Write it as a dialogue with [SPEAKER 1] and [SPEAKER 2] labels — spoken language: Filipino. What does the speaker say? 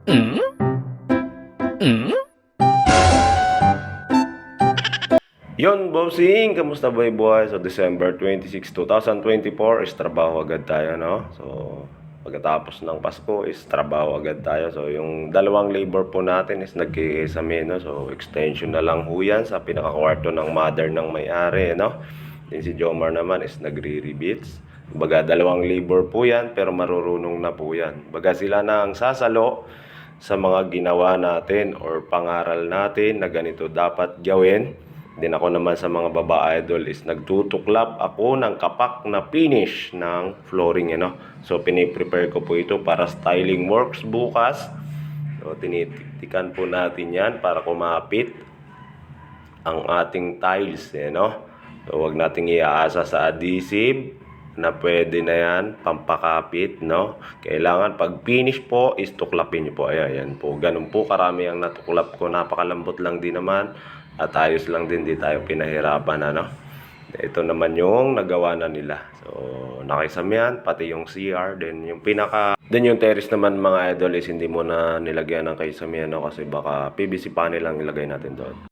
[SPEAKER 1] Mm? Mm?
[SPEAKER 2] Yon, bossing, kamusta ba yung buhay? So, December 26, 2024 is trabaho agad tayo, no? So, pagkatapos ng Pasko is trabaho agad tayo. So, yung dalawang labor po natin is nagkikisame, no? So, extension na lang ho yan sa pinakakwarto ng mother ng may-ari, no? Then si Jomar naman is nagre-rebits. Baga, dalawang labor po yan, pero marurunong na po yan. Baga, sila na ang sasalo sa mga ginawa natin or pangaral natin na ganito dapat gawin. Din ako naman sa mga baba idol is nagtutuklap ako ng kapak na finish ng flooring, So piniprepare ko po ito para styling works bukas. So tinitiktikan po natin yan para kumapit ang ating tiles, So wag nating iaasa sa adhesive na pwede na yan, pampakapit, Kailangan pag finish po is tuklapin nyo po. Ayan po, ganun po karami ang natuklap ko. Napakalambot lang din naman at ayos lang din, di tayo pinahirapan, Ito naman yung nagawa na nila. So, nakisamihan, pati yung CR, then yung yung terrace naman mga idol is hindi mo na nilagyan ng kaisamihan, kasi baka PVC panel lang ilagay natin doon.